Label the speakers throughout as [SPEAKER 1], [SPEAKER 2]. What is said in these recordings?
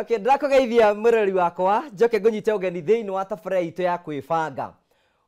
[SPEAKER 1] Okay, ndirakugeithia mureri wakwa njoke ngunyite ugeni thiini wa tabarĩra itu ya kwĩbanga.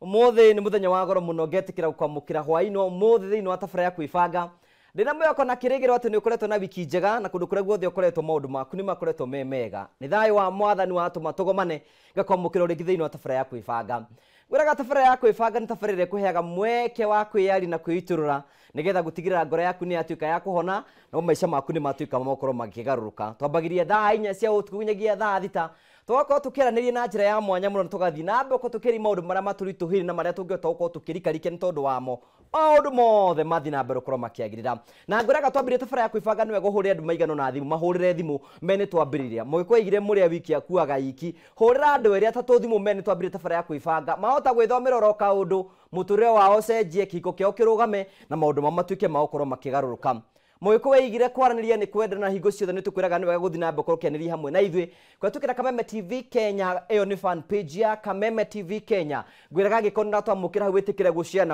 [SPEAKER 1] Umuthi ni muthenya wa goro muno ngetikira kwamukira hwaini umuthi thiini wa tabarĩra ya kwĩbanga. Ndina mwako na kirigiro ati ni ukoretwo na wiki njega na kundu kuria guothe ukoretwo maundu maku ni makoretwo me mega. Ni thayo wa mwathani wa atuma tugomane gakwamukira uri thiini wa tabarĩra ya kwĩbanga. Gwiraga tabarĩra ya kwĩbanga ni tabarĩra ikuheaga mweke wa kwĩyari na kwĩiturura nigetha gutigirira ngoro yaku ni atuika ya kuhona na maisha maku ni matuika makorwo magigaruruka. Twambagirie thaa 4 cia utuku nyagia thaa 6 twako tukiranirie na njira ya mwanya muno tugathi na mbeko tukiri maundu maria maturituhiri na maria tungihota gukorwo tukirikarike ni tondu wamo maundu mothe mathi na mbere gukorwo makiagirira. Na ngwiraga twambirie tabarĩra ya kwĩbanga niwe guhurire andu maigano na thimu mahurire thimu mene twambiriria mugikoigire muria wiki yakuaga iki hurira andu eri atatu thimu mene twambirie tabarĩra ya kwĩbanga mahota gwithomera ro kaundu muturire wao cenjie kiko kiao kirugame na maundu mamatuike magukorwo makigaruruka. Mwiko weigire kwaraniria ni kwenda na hingo ciothe nitukwiraga ni wega guthi na mbeko keneri hamwe na ithwe kwa tukira Kameme TV Kenya eyo ni fan page ya Kameme TV Kenya gwiraga gikonda twamukira witikire gucia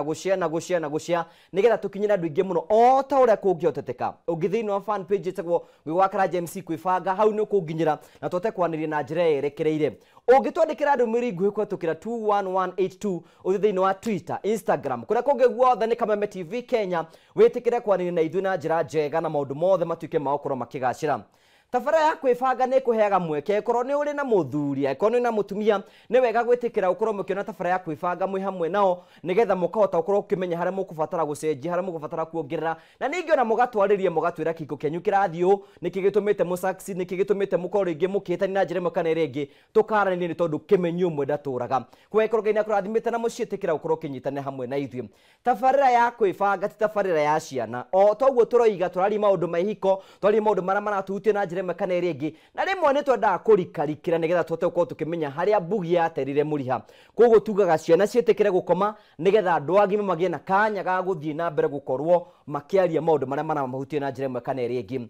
[SPEAKER 1] nigetha tukinyira andu ingi muno o ta uria kungioteteka ungithiini wa fan page tegwo gwakara James kwĩbanga hau ni ukunginyira na twote kwaraniria na njira yerekereire ungitwandikira andu miri nguhi kwa tukira 21182 uthiini wa Twitter Instagram kuria kungi guothe ni Kameme TV Kenya witikire kwaraniria na ithwe na njira njega na maundu mothe matuike makorwo makigacira. Tabarĩra ya kwĩbanga ni kuheaga mweke korwo ni uri na muthuri korwo ni na mutumia ni wega gwitikira ukorwo mukiona tabarĩra ya kwĩbanga mwi hamwe nao nigetha mukahota ukorwo ukimenya haria mukubatara gucenjia haria mukubatara kuongerera na ningi ona mugatwarĩria mugatwira kiko kenyu kirathio nikigitumite mu succeed nikigitumite mukorwo ringi mukitani na njira mukana ringi tukarania ni tondu kimenyu umwe ndaturaga kwekoro ngai nakurathimite na mucietikira ukorwo kinyitane hamwe na ithwe. Tabarĩra ya kwĩbanga ti tabarĩra ya ciana o toguo turoiga turari maundu mahiko turari maundu maria maratuhutie na njira mekana ringi na rimwe ni twendaga kurikarikira nigetha twote gukorwo tukimenya haria mbugi yaterire muriha koguo tugaga ciana cietikire gukoma nigetha andu agima magie na kanya ga guthii na mbere gukorwo makiaria maundu maria maramahutie na njira mekana ringi.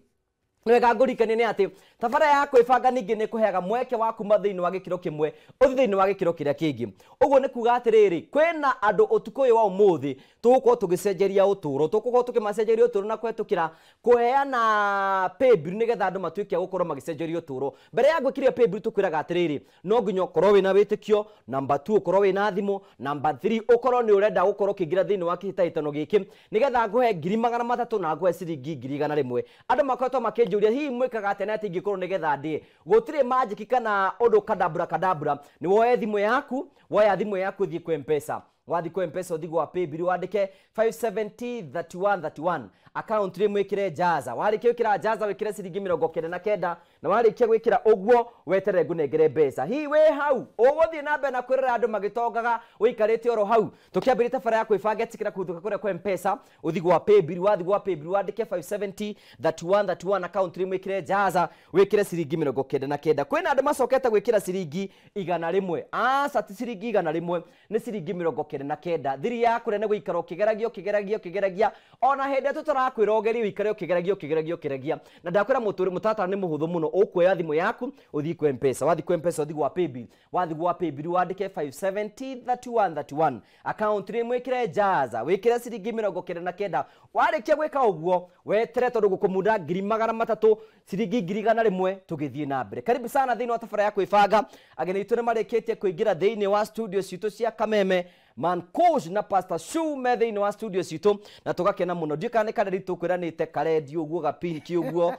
[SPEAKER 1] Nwega ngurikania ni ati tabarĩra ya kwĩbanga ningi ni kuheaga mweke wa kuma thiini wa gikiro kimwe uthi thiini wa gikiro kiria kingi. Uguo ni kuga atiriri kwina andu utuku uyu wa umuthi tugukorwo tugicenjeria uturo tugukorwo tukimacenjeria uturo na kwetukira kuheana paybill nigetha andu matuike gukorwo magicenjeria uturo. Mbere ya gwikiria paybill tukwiraga atiriri no nginya ukorwo wina witikio, number 2 ukorwo wina thimu, number 3 ukorwo ni urenda gukorwo kingira thiini wa kihitahitano giki nigetha nguhe 300,000 na nguhe ciringi 100,000. Andu makoretwo makinjuria hihi mwikaga atena ati ngikorwo nigetha ndi gutire magic kana undu kadabra ni woe thimu yaku woya thimu yaku thii kwa M-Pesa wathi kwa M-Pesa uthi gwa paybill wandike 5703131 account ri mwikire jaza warikia wikira jaza wikire ciringi 99 na warikia gwikira uguo wetere ngunengere mbeca hi we hau uguthi na mbe na kwirira andu magitongaga wikarite oro hau tukiambirite tabarĩra ya kwĩbanga tikira kuthuka kuria kwa M-Pesa uthi gwa paybill wathi gwa paybill wandike 5703131 account ri mwikire jaza wikire ciringi 99 kwina andu macokete gwikira ciringi 100 sati ciringi 100 ni ciringi 99 thiri ya kurene guikara ukigeragia ona hende tutarakwira ogeri wikare ukigeragia na ndakwira mutata ni muhuthu muno ukuoya thimu yaku uthi kwa M-Pesa wathi kwa M-Pesa uthi gwa paybill wandike 5703131 account ri mwikire jaza wikire ciringi 99 warikia gwika uguo wetere tondu gukumunda 300,000 ciringi 100,000 tugithie na mbere. Karibu sana thiini wa tabarĩra ya kwĩbanga ageni itu ni mareketie kuingira thiini wa studio citu cia Kameme Man Coach na Pastor Shume thiini wa studio citu na tugakena muno ndikane kana ritu kwiranite karedio uguo gapinki uguo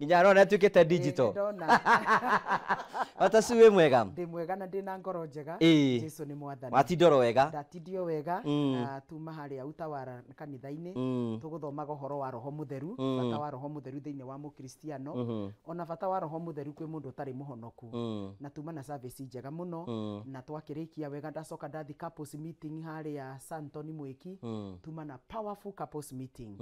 [SPEAKER 1] nginya rona tukite digital Pastor Shume mwega
[SPEAKER 2] ndi mwega na ndina ngoro njega Jesu ni mwathani
[SPEAKER 1] watindoro wega
[SPEAKER 2] ndatidio wega tuma haria utawara kanitha-ini tuguthomaga uhoro wa roho mutheru bata wa roho mutheru thiini wa mukristiano ona bata wa roho mutheru kwi mundu utari muhonoku na tuma na service njega muno na twakirikia wega ndacoka ndathi couples meeting haria Santoni Mwiki tuma na powerful couples meeting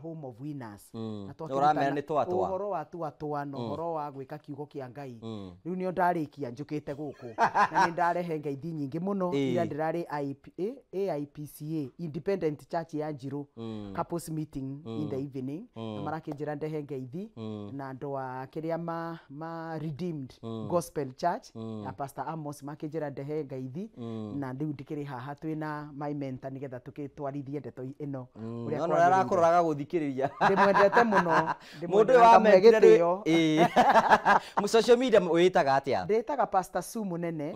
[SPEAKER 2] home of winners
[SPEAKER 1] na twakirutana ni twatwa
[SPEAKER 2] uhoro wa twatwa no uhoro wa gwika kiugo kia Ngai riu nio ndarikia njukite guku na ni ndarehe ngeithi nyingi muno ira ndirari AIPCA Independent Church ya Njiru couples meeting in the evening na marakinjira ndehe ngeithi na ndoa kiria ma Redeemed Gospel Church ya Pastor Amos makinjira ndehe ngeithi na ndiu ndikiri haha twina my mentor nigetha tukitwarithie ndeto ino
[SPEAKER 1] uria no arakoraga guthikiriria
[SPEAKER 2] ndimwendete muno
[SPEAKER 1] mundu wa mekire mu social media witaga atia
[SPEAKER 2] ndetaga Pastor Su Munene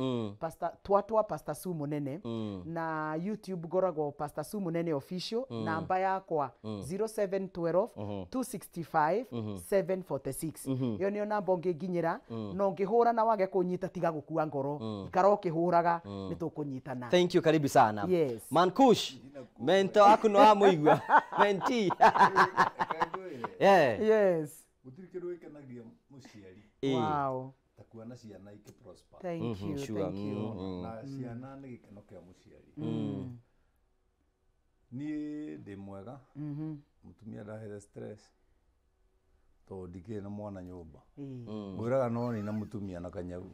[SPEAKER 2] Pastor Su Munene na YouTube goragwo Pastor Su Munene official namba yakwa 0712 265 746 yo nio namba unginginyira no ngihura na wage kunyita tiga gukua ngoro ikaro kihuraga nitukunyitana.
[SPEAKER 1] Thank you, karibu sana.
[SPEAKER 2] Yes.
[SPEAKER 1] Mankush mentor aku no amuigwa menti yeah.
[SPEAKER 2] Yes.
[SPEAKER 3] Gutirikirwe kenagia muciari.
[SPEAKER 2] Wow.
[SPEAKER 3] Takuona ciana iki prosper.
[SPEAKER 2] Thank you.
[SPEAKER 1] Sure.
[SPEAKER 2] Thank you.
[SPEAKER 3] Na ciana ni gikeno kia muciari. Ni ndi mwega. Mutumia ndahere stress. To ndikire na mwana nyumba. Mwiraga no ni na mutumia na kanyau.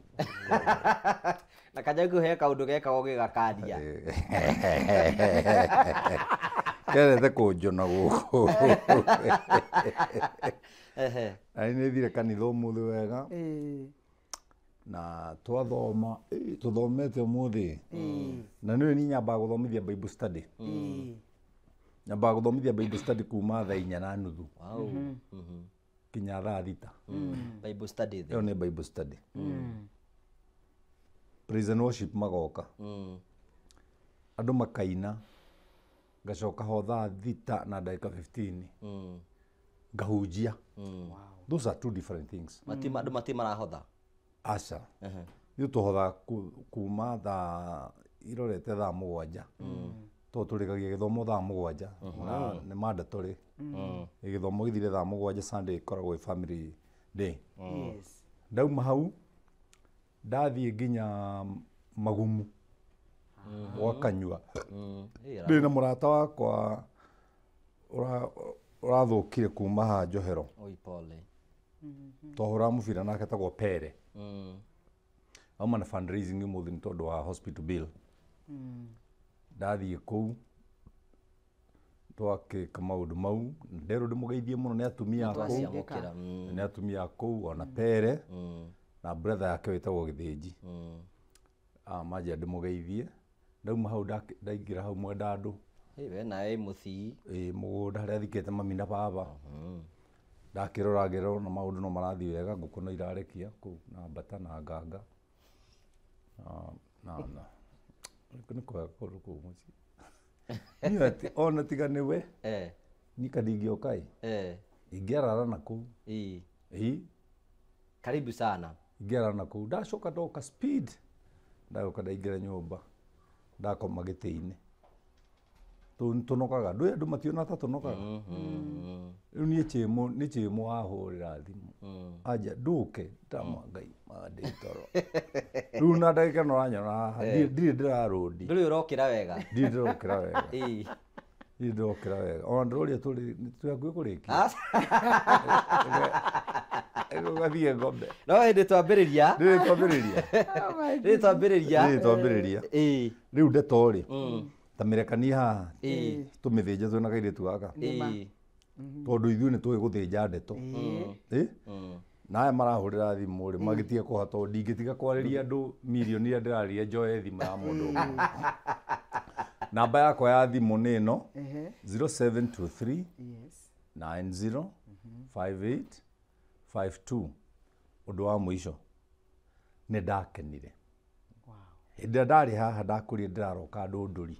[SPEAKER 1] Na kanyau he kaundu geka gigakadia.
[SPEAKER 3] Kerete kunjona guku. Ai ni thire kanitha umuthi wega. Na twathoma tuthomete umuthi. Na niwe ni nyamba guthomithia Bible study. Nyamba guthomithia Bible study kuma thaa 4:30.
[SPEAKER 1] Wow.
[SPEAKER 3] Kinya thaa 6.
[SPEAKER 1] Bible study.
[SPEAKER 3] Yo ni Bible study. Praise and worship magoka. Andu makaina. Gacoka ho thaa 6 na dakika 15. Ngahunjia.
[SPEAKER 2] Wow.
[SPEAKER 3] Those are two different things.
[SPEAKER 1] Andu matimarahotha.
[SPEAKER 3] Aca. Yu tuhotha kuma thaa irorete thaa 7. To turikagia githomo thaa 7 na ni mandatory. Githomo githire thaa 7 Sunday ikoragwo i family day.
[SPEAKER 2] Yes.
[SPEAKER 3] Ndauma hau ndathie nginya Magumu wakanyua. Ndina murata wakwa urathukire kuma ha Njohero.
[SPEAKER 1] Oi pole.
[SPEAKER 3] Tohora mubira nake tagwo Pere. Auma na fundraising umuthi ni tondu wa hospital bill. Ndathie kuu twakika maundu mau ndero ndimugeithie muno ni atumia akuu. Ni atumia akuu ona Pere na brother yake witagwo Githinji. Maji ndimugeithie. Ndauma hau ndaingira hau mwenda andu.
[SPEAKER 1] We nae muthii.
[SPEAKER 3] Mugunda haria thikete mami na baba. Ndakiroragero na maundu no marathi wega nguku no irarekia ku na mbata na nganga. Na ni kwa kuruku muci. Ni ati ona tiga ni we. Ni kadingio kai. Ingera na ku.
[SPEAKER 1] Karibu sana.
[SPEAKER 3] Ingera na ku. Ndacoka ndoka speed. Ndayoka ndaingira nyumba. Ndakoma giti-ini. Tunokaga ndu andu mationa ta tunokaga. Riu ni chimo ahurira thimu. Aja nduke ndama Ngai manditoro. Riu na ndagika no ranyona ndire ndirarudi.
[SPEAKER 1] Nduri urokira wega.
[SPEAKER 3] Ndire ndirokira wega. Ndire ndirokira wega. Ona ndoria turi tuyakuye kurikia. Ego gathie ngombe.
[SPEAKER 1] No hindi twambiriria.
[SPEAKER 3] Ndire twambiriria.
[SPEAKER 1] Ndire twambiriria.
[SPEAKER 3] Ndire twambiriria. Riu ndetori. Tamirekania haha tumithinja twina kairitu gaka tondu ithuĩ nĩ tũĩ gũthĩnja ndeto nawe marahũrĩra thimũ rĩ magĩtige kũhota ndingĩtiga kwarĩria andũ mirioni iria ndĩrarĩria njoe thimũ ya mũndũ. Namba yakwa ya thimũ nĩ ĩno 0723 90 58 52. Ũndũ wa mũico nĩ ndakenire hĩndĩ ndarĩ haha ndakũrire ndĩraroka Ndũndũri.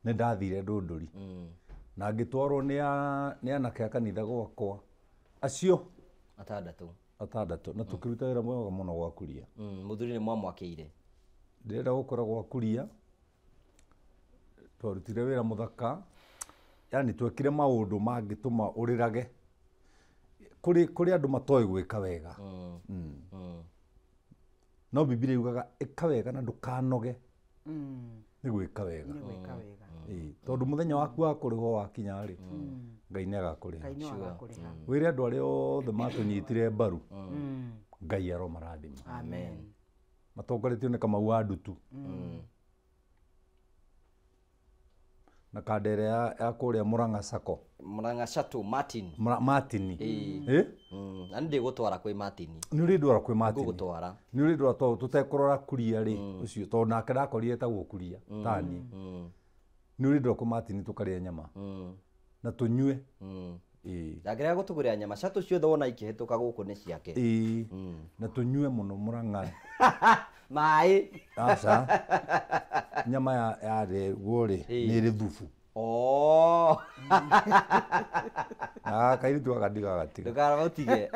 [SPEAKER 3] Nĩ ndathire Ndũndũri na ngĩtwarwo nĩ anake a kanitha gwakwa acio atandatũ na tũkĩruta wĩra mwega mũno gwa Kuria.
[SPEAKER 1] Mũthuri nĩ mwamwakĩire.
[SPEAKER 3] Ndĩrenda gũkora gwa Kuria twarutire wĩra mũthaka, yani twekire maũndũ mangĩtũma ũrĩrage kũrĩ andũ matoĩ gwĩka wega. No Biblia yugaga ĩka wega na ndũkanoge nĩ gwĩka wega. Tondũ mũthenya waku wa kũrĩhwo wakinya rĩ Ngai nĩ agakũrĩha. Wĩre andũ arĩa othe matũnyitire mbaru Ngai aromarathima.
[SPEAKER 2] Amen.
[SPEAKER 3] Matongoretio nĩ Kamau wa Ndutu na kandere ya kuria Murang'a Sacco
[SPEAKER 1] Murang'a Shuttle Martin
[SPEAKER 3] Martin
[SPEAKER 1] na ndi gutwara kwi Martin
[SPEAKER 3] ni uri ndwara kwi Martin
[SPEAKER 1] gutwara
[SPEAKER 3] ni uri ndwara to tutekurora kuria ri ucio to nake ndakorire ta gukuria tani ni uri ndwara kwi Martin tukaria nyama na tunyue
[SPEAKER 1] ndagira gutugurira nyama Shuttle ciothe wona ikihituka guku ni ciake
[SPEAKER 3] na tunyue muno Murang'a
[SPEAKER 1] mai
[SPEAKER 3] aca nyama ya rĩguo rĩ nĩ ĩrĩ thubu kairitu gakandiga gatiga
[SPEAKER 1] ndũkarautige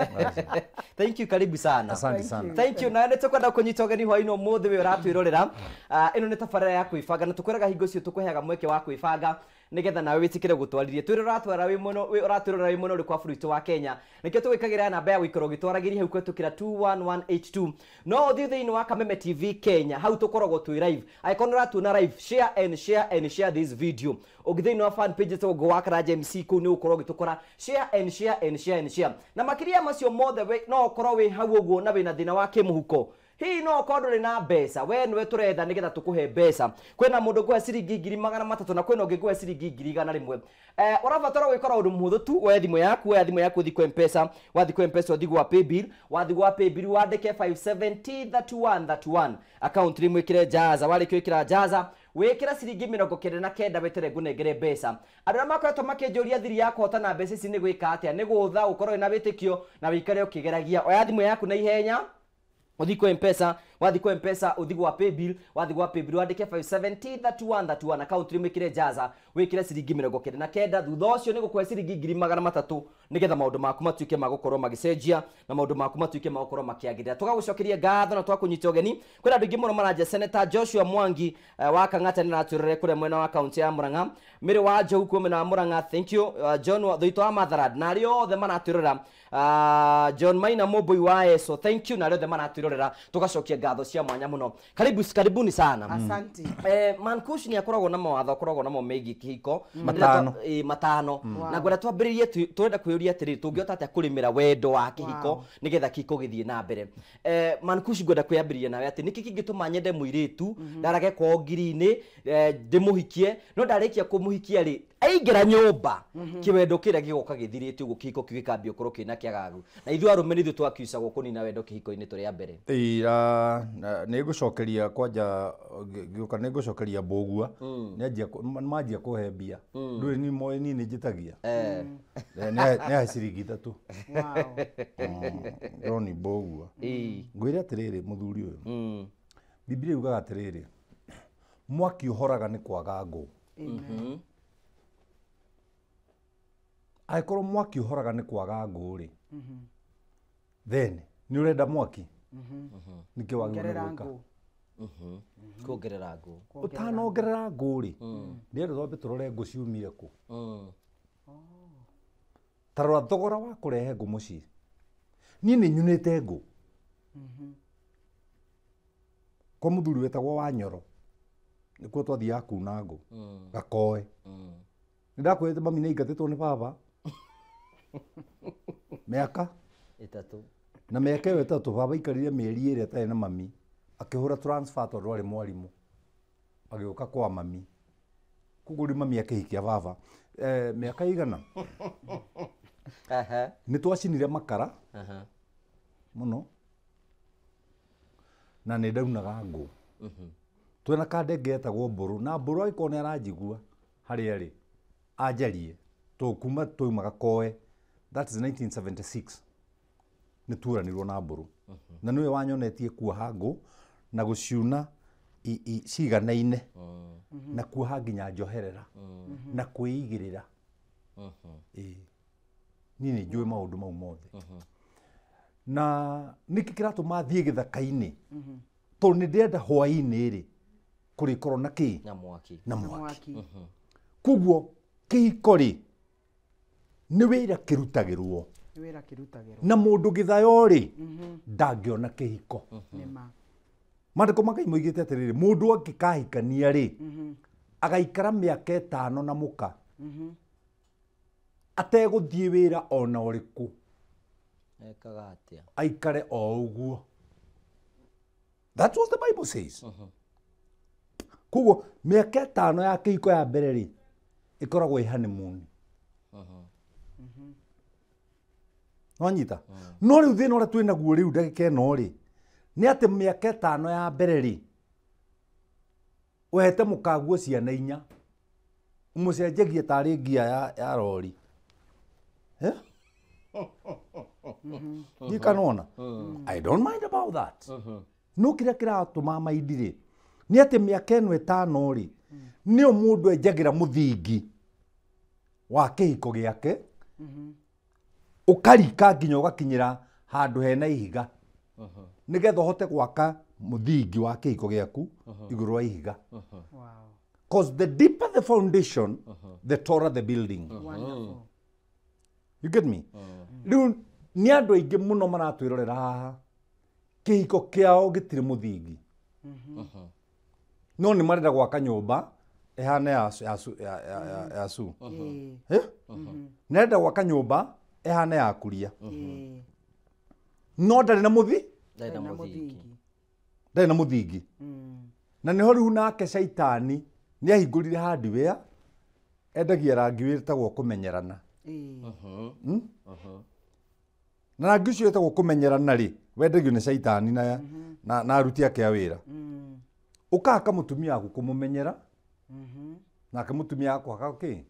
[SPEAKER 1] thank you karibu sana
[SPEAKER 3] asante sana
[SPEAKER 1] thank you na nĩ tũkwenda kũnyita ũgeni hwainĩ ũmũthĩ wĩ ũratwĩrorera ĩno nĩ tabarĩra ya kwĩbanga na tũkwĩraga hingo icio tũkũheaga mweke wa kwĩbanga nigetha nawe wĩtĩkĩre gũtwarithia twĩrĩ ũratwara wĩ mwena ũrĩ kwa bũrũri wa Kenya nĩkĩo tũgĩkagĩra namba ya gũikara ũgĩtwaragĩria hau kũhetũkĩra 21182 no ũthiĩ thĩinĩ wa Kameme TV Kenya hau tũkoragwo twĩ live angĩkorwo nĩũratuona live share this video ũgĩ thĩinĩ wa fan page tũgo wa Karanja MC kũu nĩ ũkorwo ũgĩtũkora share na makĩria macio mothe no ũkorwo wĩ hau ũguo na wĩna thĩna wa kĩmũhuko hii no kondo rina mbeca we nwe turetha nigetha tukuhe mbeca kwena mundu ngwe ciringi 300 na kwena ngwe ciringi 100 urabatara gwikora undu muhuthu tu we thimu yaku uthi kwa M-Pesa wathi kwa M-Pesa uthi gwa paybill wandike 5703131 account rimwe kire jaza wale kwikira jaza wekira ciringi 99 wetere ngunengere mbeca andu makoretwo makinjuria thiri yako hotana mbeca ici ni gwika atia ni gutha ukorwo na witikio na wikare ukigeragia oya thimu yaku na ihenya uthi kwa M-Pesa wathi kwa M-Pesa uthi gwa paybill wandike 5703131 account rimwe kire jaza wikire ciringi 99 thutha ucio ni gukwe ciringi 300 nigetha maundu maku matuike magukorwo magicenjia na maundu maku matuike magukorwo makiagirira tugagucokeria ngatho na twakunyita ugeni kwina andu ingi muno maranja Senator Joshua Mwangi wa Kang'ata ni naturere kure mwena wa county ya Murang'a miri wa Njogu kwa mwena wa Murang'a thank you John Thoito wa Matharad na ri othe manaturira John Maina Moboi wa Eso thank you na ri othe manaturira tugacokia ngatho cia mwanya muno karibuni sana
[SPEAKER 2] asante
[SPEAKER 1] Mankush ni akoragwo na mawatho akoragwo na momegi kihiko matano na gwera twambiririe turenda kwĩuria atĩrĩ tũngĩhota atĩa kũrĩmĩra wendo wa kihiko nigetha kihiko gĩthiĩ na mbere Mankush gwenda kwĩambĩrĩria nawe atĩ nĩkĩ kĩngĩtũma nyende mũirĩtu ndarage kwa ngiri-inĩ ndĩmũhikie no ndarĩkia kũmũhikia rĩ aingĩra nyũmba kĩwendo kĩrĩa gĩgoka gĩthirĩte ũguo kihiko kĩgĩkambia ũkorwo kĩna kĩagagu na ithuĩ arũme nĩ ithuĩ twakiucagwo kũnina wendo kihiko-inĩ tũrĩa mbere
[SPEAKER 3] nĩ ngũcokeria kwanja gĩũka nĩ ngũcokeria mbũgua manjia kũhe mbia ndũĩ ni moĩ ni njĩtagia nĩ ha ciringi 3 Roni mbũgua ngwĩre atĩrĩrĩ mũthuri ũyũ Biblia yugaga atĩrĩrĩ mwaki ũhoraga nĩ kwaga ngũ angĩkorwo mwaki ũhoraga nĩ kwaga ngũ rĩ then nĩ ũrenda mwaki nĩkĩ wagĩrĩirwo gwĩka
[SPEAKER 1] kuongerera ngũ
[SPEAKER 3] ũtanongerera ngũ rĩ ndĩrenda twambe tũrore ngũ ciumire kũ tarora thogora wa kũrehe ngũ mũciĩ niĩ nĩ nyunĩte ngũ kwa mũthuri wetagwo Wanyoro nĩkuo twathiaga kuna ngũ Gakoe nĩndakwĩrĩte mami nĩ aingatĩtwo nĩ baba mĩaka
[SPEAKER 1] 3
[SPEAKER 3] na mĩaka ĩyo 3 baba aikarire mĩeri ĩrĩa atarĩ na mami akĩhũra transfer tondũ arĩ mwarimũ agĩũka kwa mami koguo rĩu mami akĩhikia baba mĩaka igana nĩ twacinire makara mũno na nĩ ndaunaga ngũ twena kandenge etagwo Mbũrũ na Mbũrũ agĩkorwo nĩ aranjigua harĩa rĩ anjarie tũkuma twauma Gakoe that is 1976 nĩ turanirwo na Mbũrũ na nĩwe wanyonetie kuoha ngũ na gũciuna ciganaine na kuoha nginya njoherera na kwĩigĩrĩra niĩ nĩ njũĩ maũndũ mau mothe na nĩkĩ kĩratũma thiĩ gĩthaka-inĩ tondũ nĩ ndĩrenda hwaĩ-inĩ rĩ kũrĩkorwo na kĩ na mwaki koguo kĩhiko rĩ nĩ wĩra kĩrutagĩrwo na mũndũ gĩthayo rĩ ndangĩona kĩhiko maandĩko ma Ngai moigĩte atĩrĩrĩ mũndũ angĩkahikania rĩ agaikara mĩaka 5 na mũka ategũthiĩ wĩra ona ũrĩkũ
[SPEAKER 1] ekaga atia
[SPEAKER 3] aikare o ũguo that's what the Bible says koguo mĩaka 5 ya kĩhiko ya mbere rĩ ikoragwo i honeymoon wanyita no riu thina uria twina guo riu ndagika ino ri ni ati miaka 5 ya mbere ri wehete mukaguo ciana 4 umucenjagie tari ngia ya rori Jikanona. I don't mind about that. No kira kira atuma maidire. Ni ati miaka eno 5 ri. Ni o mundu enjagira muthingi wa kihiko giake. Ukarika nginya ugakinyira handu hena ihiga. Nigetha hote gwaka muthingi wa kihiko giaku iguru wa ihiga.
[SPEAKER 2] Wow.
[SPEAKER 3] Because the deeper the foundation, the taller the building.
[SPEAKER 2] Wonderful.
[SPEAKER 3] You get me? Riu ni andu aingi muno maratwirorera haha kihiko kiao gitire muthingi. No ni marenda gwaka nyumba ehane ya su. Nenda gwaka nyumba ehane ya kuria. No ndari na muthi?
[SPEAKER 1] Ndari na muthingi.
[SPEAKER 3] Ndari na muthingi. Na niho riu nake shaitani ni ahingurire hardware endagia rangi witagwo kumenyerana. Na rangi ucio witagwo kumenyerana ri wendagio ni shaitani na aruti ake a wira. Ukaka mutumia waku kumumenyera nake mutumia wako akake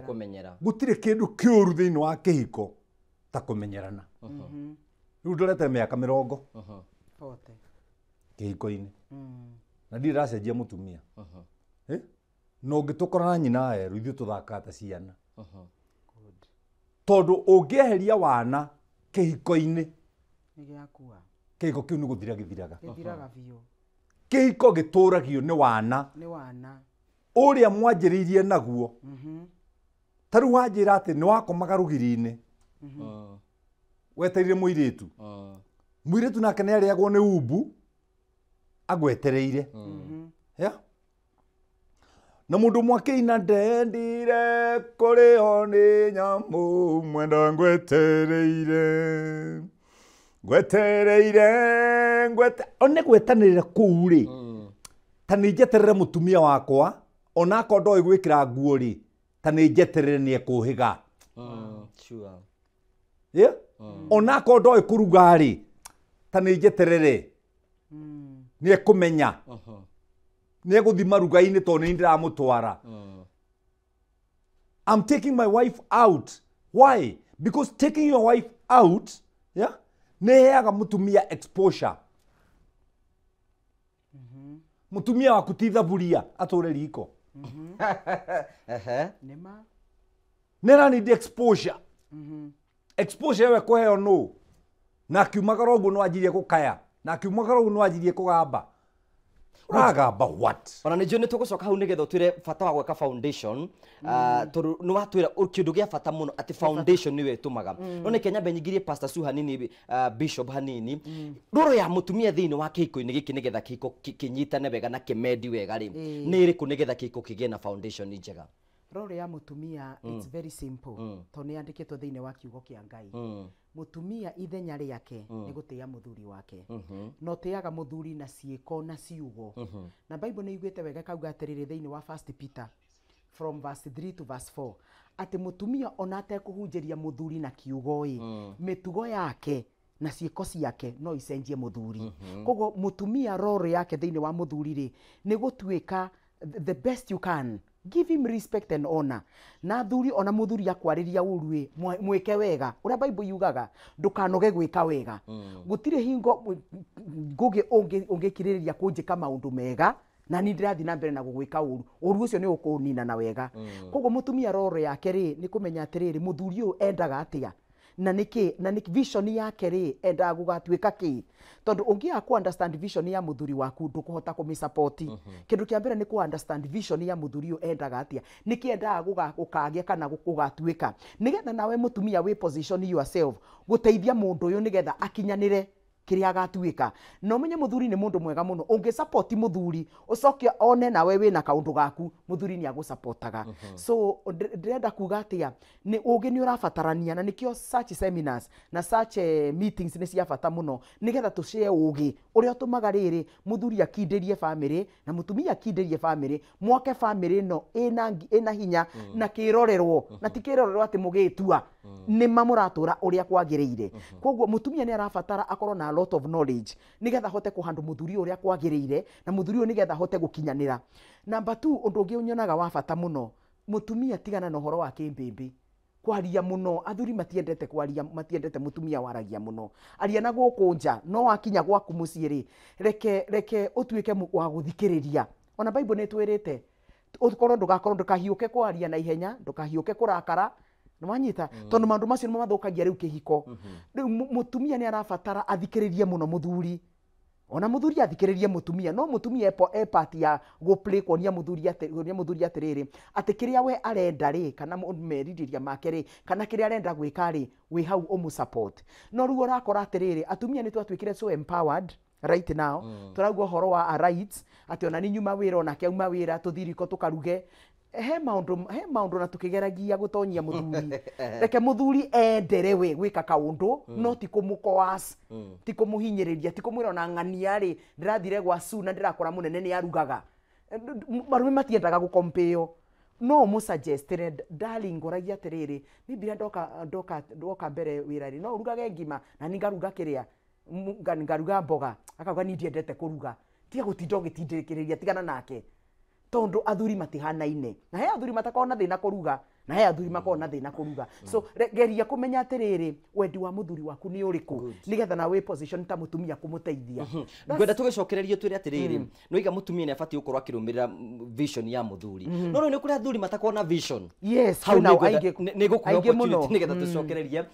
[SPEAKER 1] kumenyera.
[SPEAKER 3] Gutire kindu kiuru thiini wa kihiko ta kumenyerana. Riu ndorete miaka 40 kihiko-ini na ndire racenjia mutumia. No ngitukora nyina eru ithu tuthakata ciana. Tondu ungieheria wana kihiko-ini
[SPEAKER 2] Nigiakua.
[SPEAKER 3] kihiko kiu ni guthira githiraga.
[SPEAKER 2] Githiraga biu.
[SPEAKER 3] Kihiko gituragio ni wana.
[SPEAKER 2] Ni wana.
[SPEAKER 3] Uria mwanjiriirie naguo. Taru wanjira ati ni wakomaga rugiri-ini. Weterire muiritu. Muiritu nake ni ariagwo ni umbu agwetereire. Ya. Na mundu mwakeina ndendire kurio ni nyamu mwenda ngwetereire. One gwetanirira kuu ri ta ni njeterere mutumia wakwa ona ko ndoi gwikira nguo ri ta ni njeterere ni ekuhiga.
[SPEAKER 1] Sure.
[SPEAKER 3] Yeah? Ona ko ndoi kuruga ri ta ni njeterere ni ekumenya. Ni eguthima ruga-ini to ni ndiramutwara. I'm taking my wife out. Why? Because taking your wife out, yeah, neheaga mutumia exposure. Mutumia waku ti thaburia ature riko.
[SPEAKER 2] Nema.
[SPEAKER 3] Nera need exposure. Exposure we kuheo no. Na kiumagara uguo no ajirie gukaya. Na kiumagara uguo no ajirie kugamba. Uragamba what?
[SPEAKER 1] Ona ni jone tugucoka hau nigetha utwire fata wa gweka foundation. Tondu ni watwira kindu gia fata muno ati foundation niwe itumaga. No ni Kenya benyigirie Pastor Su hanini Bishop hanini. Roro ya mutumia thiini wa kihiko-ini giki nigetha kihiko kinyitane wega na kimendi wega ri. Ni iriku nigetha kihiko kigie na foundation njega.
[SPEAKER 2] Roro ya mutumia it's very simple. Tondu ni andikitwo thiini wa kiugo kia Ngai. Mutumia ithenya riake ni gutia muthuri wake. No tiaga muthuri na ciiko na ciugo. Na Bible ni igwete wega kauga atiriri thiini wa 1 Peter from verse 3 to verse 4 ati mutumia ona atekuhunjiria muthuri na kiugo mitugo yake na ciiko ciake no icenjie muthuri. Koguo mutumia roro yake thiini wa muthuri ri ni gutuika the best you can. Give him respect and honor. Na thuri ona muthuri akwariria uru mweke wega. Ura Bible yugaga ndukanoge gwika wega. Gutire hingo ngugi ungikiriria kunjika maundu mega na ni ndirathi na mbere na gugwika uru. Uru ucio ni ukunina na wega. Koguo mutumia roro yake ri ni kumenya atiriri muthuri uyu endaga atia. Na niki vision yake ri endaga gugatuika ki. Tondu ungia ku understand vision ya muthuri waku ndukuhota kumisupport. Kindu kia mbere ni ku understand vision ya muthuri uyu endaga atia. Niki endaga gukagia kana gugatuika. Nigetha nawe mutumia we position yourself guteithia mundu uyu nigetha akinyanire kiria agatuika no menye muthuri ni mundu mwega muno ungi support muthuri ucoke one nawe wina kaundu gaku muthuri ni agusupportaga so ndirenda kuga atia ni ungi ni urabatarania na nikio such seminars na such meetings ni cia bata muno nigetha tushare ugi uria tumaga riri muthuri akinderie family na mutumia akinderie family mwake family no ina hinya na kirorerwo na tikirorerwo ati mugitua ni mamuratura uria kwagiriire koguo mutumia ni arabatara akorwo na a lot of knowledge nigetha hote kuhandu muthuri uria kwagiriire na muthuri nigetha hote gukinyanira. Number 2 undu ungi unyonaga wa bata muno mutumia tigana na uhoro wa kimbimbi kwaria muno athuri matiendete kwaria matiendete mutumia waragia muno aria na guku nja no wakinya gwaku muciiri reke utuike wa guthikiriria ona Bible ni twirite ukorwo ndukahiuke kwaria na ihenya ndukahiuke kurakara nwanyita tondu mandu macio mathukagia riu kihiko mutumia ni arabatara athikiririe muno muthuri ona muthuri athikiririe mutumia no mutumia epati ya go play konia muthuri atiriri ati kiria we arenda ri kana meridiria make ri kana kiria arenda gwika ri we hau umu support no ruo rakora atiriri atumia ni twatwikire so empowered right now turagwa horo wa rights ati ona ni nyuma wira ona keuma wira tuthiriko tukaruge he maundu na tukigeragia gutonyia muthuri reke muthuri endere we gwika kaundu no ti kumukoas ti kumuhinyiriria ti kumwira ona ng'ania ri ndirathire gwa suna ndirakora munene ni arugaga marume matiendaga gukompeo no mu suggested darling ngoragia atiriri bibi ndoka mbere wira ri no urugage ngima na ningaruga kiria ngaruga mboga akauga ni ndiendete kuruga tiga gutinda gitindirikiria tigana nake tondu athuri matihanaine na he athuri matakona thina kuruga na he athuri makona thina kuruga so geria kumenya atiriri wendi wa muthuri waku ni uriku nigetha na we position ta mutumia kumuteithia
[SPEAKER 1] ngwenda tugicokererie twire atiriri no iga mutumia ni abati ukorwo akirumirira vision ya muthuri no ni kuri athuri matakona vision
[SPEAKER 2] yes how now
[SPEAKER 1] ni gukuhe opportunity nigetha tucokererie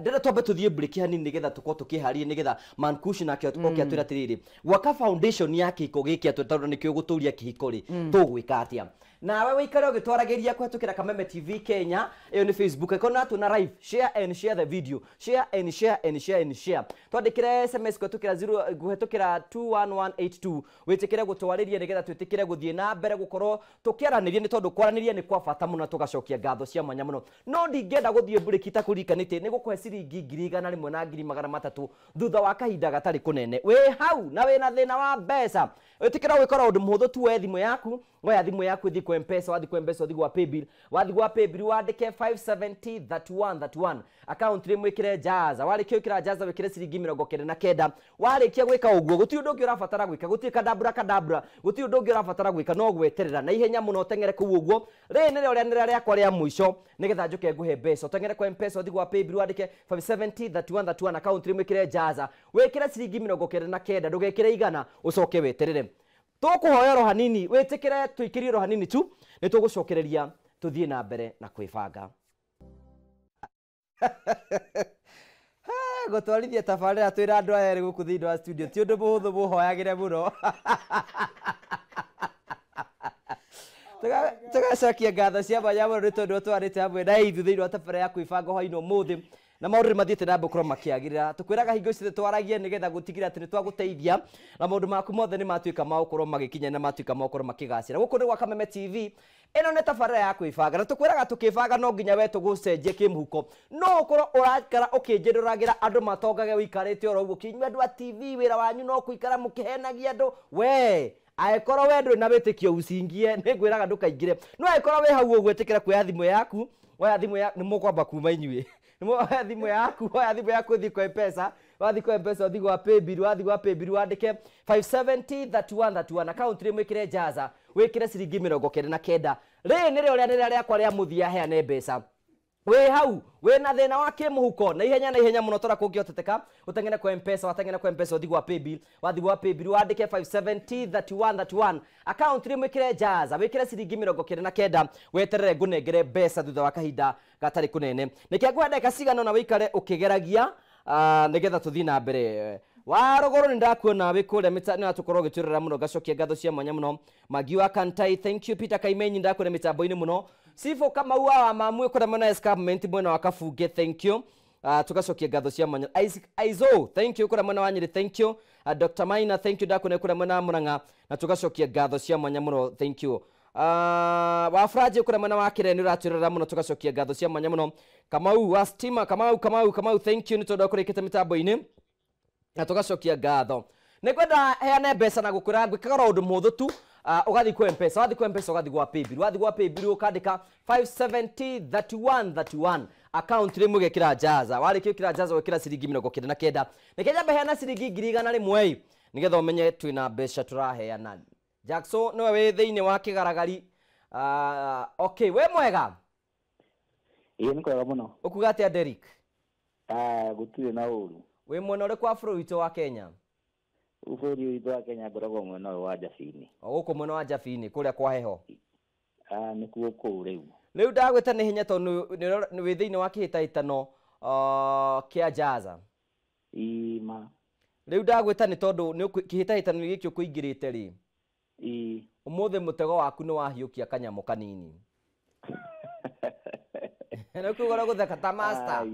[SPEAKER 1] ndira twambe tuthie break hani nigetha tukorwo tukiharie nigetha Mankush nake okia twire atiriri gwaka foundation yake iko giki tondu nikio guturia kihiko ri tugwika atia nawe wikare ugitwaragiria kwetukira Kameme TV Kenya iyo ni Facebook ikona tuna live share and share the video share and share and share and share twandikire SMS kwetukira 0 guhetukira 21182 witikire gutwariria nigetha twitikire guthie na mbere gukorwo tukiaraniria ni tondu kwaraniria ni kwa bata muno tugacokia ngatho cia mwanya muno no ndingenda guthie break itakulikanite ni gukuhe ciringi 100 na 300 thutha wa kahinda gatari kunene we hau na we na thina wa mbeca witikira gwikora undu muhuthu tu we thimu yaku ngoya thimu yaku thi kwa M-Pesa wathi kwa M-Pesa wathi gwa paybill wandike 5703131 account rimwe kire jaza warikia ukira jaza wekire ciringi 99 warikia gwika uguo guti undu ungi urabatara gwika guti kadabra guti undu ungi urabatara gwika no gweterera na ihenya muno tengere ku uguo ri ni ria riakwa ria mwisho nigetha njuke nguhe mbeca tengere kwa M-Pesa wathi gwa paybill wandike 5703131 account rimwe kire jaza wekire ciringi 99 ndugekire igana ucoke weterere tukuhoya ro hanini witikire tuikirie ro hanini tu ni tugucokereria tuthie na mbere na kwibanga gutwarithia tabarira twira andu aya ri guku thiini wa studio ti undu muhuthu muhoyagire muno tugacokia ngatho cia mwanya muno ni tondu twarite hamwe na ithu thiini wa tabarira ya kwibanga hwaini umuthi na maundu mathiite na mbere makiagirira tukwiraga hingo ciothe twaragie nigetha gutigira ati ni twaguteithia na maundu maku mothe ni matuika ma gukorwo magikinya na matuika ma gukorwo makigacira guku ni gwa Kameme TV ino ni tabarira ya kwibanga na tukwiraga tukibanga no nginya we tugucenjie kimuhuko no ukorwo urakara ukinjiruragira andu matongage wikarite oro uguo kinywa andu a TV wira wanyu no kuikara mukihenagia andu we aikorwo we nduri na witikio ucingie ni ngwiraga ndukaingire no aikorwo we hau ugwetikira kuya thimu yaku waya thimu ya ni mukwamba kuma inyue waya thimu yaku thi kwa M-Pesa wathi kwa M-Pesa wathi gwa paybill wandike 5703131 account rimwe kire jaza wikire ciringi 99 ri ni ria riakwa ria muthia heane mbeca we hau we na thina wa kimuhuko na ihenya muno tora kungioteteka utengene kwa M-Pesa watengene kwa M-Pesa wathi gwa paybill wandike 5703131 account rimwe kire jaza wikire ciringi 99 weterere ngunengere mbeca thutha wa kahinda gatari kunene nikia gwenda kacigano na wikare ukigeragia nigetha tuthii na mbere warogoro ni ndakuona wikuria mitani atukorwo giturira muno gacokia ngatho cia mwanya muno Magiwa Kantai thank you Peter Kaimenyi ndakuona mitambo-ini muno Sifo kama uwa wa mamwe kwa mwana escarpment mwena wa Kafuge thank you tugacokia ngatho cia mwanya. Aizo, thank you kura mwena wa Nyeri, thank you. Dr. Maina, thank you ndakune kura mwena wa Murang'a, na tugacokia ngatho cia mwanya muno, thank you. Wa Fraje kura mwena wa Kireni uratwirira muno, tugacokia ngatho cia mwanya muno. Kamau wa Stima, Kamau, thank you nitondu kurikite mitambo-ini, na tugacokia ngatho. Nikwenda heane mbeca na gukura gwikaga undu muthu tu. Ugathi kwa M-Pesa, ugathi gwa Paybill, ukandika 5703131 account rimwe gekira jaza. Warikio kira jaza wekira ciringi 99. Nikenya beheana ciringi 100 rimwe nigetha umenye twina mbeca turaheana. Jackson no we thiini wa kigaragari. Okay, we mwega?
[SPEAKER 4] Ni kwega muno.
[SPEAKER 1] Ukuga atia Derek?
[SPEAKER 4] Gutire na uru.
[SPEAKER 1] We mwena uri kwa bũrũri witũ wa Kenya?
[SPEAKER 4] Bũrũri witũ wa Kenya ngoragwo mwena wa Jabini.
[SPEAKER 1] Gũkũ mwena wa Jabini kuria kwa heho.
[SPEAKER 4] Nĩ kuo kũu rĩu.
[SPEAKER 1] Rĩu ndagwĩta nĩ hinya tondũ nĩ wĩ thĩinĩ wa kĩhĩtahĩtano kĩa Jaza.
[SPEAKER 4] Ma.
[SPEAKER 1] Rĩu ndagwĩta nĩ tondũ kĩhĩtahĩtano gĩkĩ ũkũingĩrĩte rĩ. Ũmũthĩ mũtego waku nĩ wahiũkia kanyamũ kanini. Nĩ kũgora gũtheka ta master.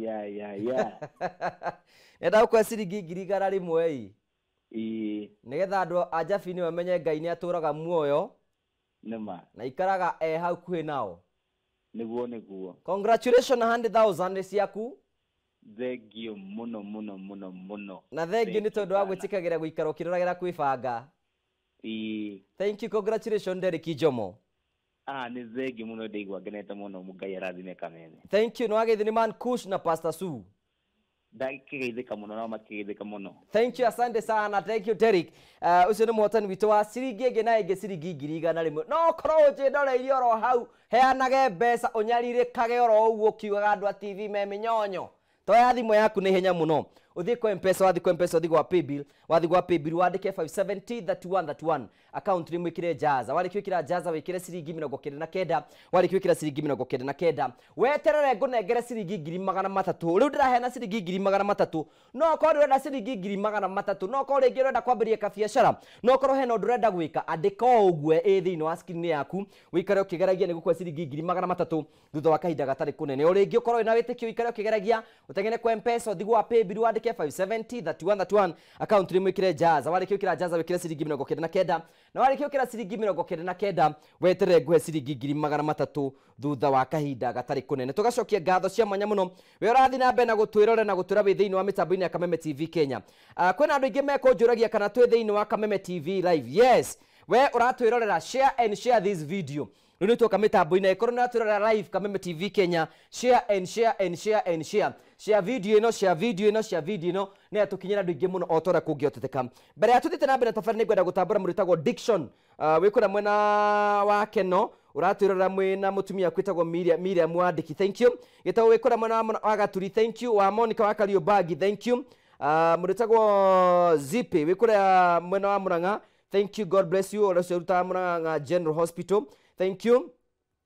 [SPEAKER 1] Nenda gũkũhe ciringi 100 rĩmwe nigetha andũ a Jabini bamenye Ngai nĩ atũraga muoyo.
[SPEAKER 4] Nĩma.
[SPEAKER 1] Na ikaraga hau kuhĩ nao.
[SPEAKER 4] Nĩguo.
[SPEAKER 1] Congratulations 100,000 ciaku.
[SPEAKER 4] Thengio muno.
[SPEAKER 1] Na thengio nĩ tondũ wa gwĩtĩkagĩra gũikara ũkĩroragĩra kwĩbanga. Thank you, congratulations Derek Jomo.
[SPEAKER 4] Nĩ thengio muno, ndaigua ngenete muno, Ngai arathime kamene.
[SPEAKER 1] Thank you, no ageithio nĩ Man Kush na Pastor Sue.
[SPEAKER 4] Ndakigeithĩka muno na makigeithĩka muno.
[SPEAKER 1] Thank you, asante sana. Thank you Derek. Ucio nĩ mũhotani witũ wa ciringi ĩngĩ na ĩngĩ ciringi 100 rĩmwe. No korwo njĩndoreirie oro hau, heanage mbeca ũnyarirĩkage oro ũguo ũkiugaga andũ a TV me mĩnyonyo. Toya thimũ yaku nĩ hinya mũno. Uthie kwa M-Pesa, wathi kwa M-Pesa, wathi gwa Paybill, wandike 5703131 account rimwe ikire Jaza. Warikio kira Jaza wikire ciringi 99, warikio kira ciringi 99. Weterere ngunengere ciringi 300,000. Riu ndiraheana ciringi 300,000. No korwo urenda ciringi 300,000, no korwo ringi urenda kwambiria kabiashara, no korwo hena undu urenda gwika, andika ogwe thiini wa screen yaku, wikare ukigeragia ni gukwa ciringi 300,000 thutha wa kahinda gatari kunene. Uringi ukorwo ina witikio wikare ukigeragia, utengene kwa M-Pesa, uthi gwa Paybill, wandike 5703131 account rimwe ikire Jaza. Warikio kira Jaza wikire ciringi 99, na warikio kira ciringi 99 weterere nguhe ciringi 300,000 thutha wa kahinda gatari kunene. Tugacokia ngatho cia mwanya muno we urathi na mbere na gutwirora na gutura wi thiini wa mitambo-ini ya Kameme TV Kenya. Kwina andu ingi mekunjuragia kana twi thiini wa Kameme TV live. Yes, we uratwirorera, share and share this video. Riu nituoka mitambo-ini ikorwo na twirorera live Kameme TV Kenya, share and share share video ino ne atukinyira andu ingi muno otora kungioteteka. Mbere ya tuthite na mbere tafari ni ngwenda gutambura muritagwo Dickson wikura mwena wa Keno, uratwirora mwena mutumia kwitagwo Miriam Wandiki, thank you. Gitago wikura mwena wa Gaturi, thank you. Wa Monica wa Kariobagi, thank you. Muritagwo Zipi wikura mwena wa Murang'a, thank you, God bless you. Ora ruta Murang'a General Hospital, thank you.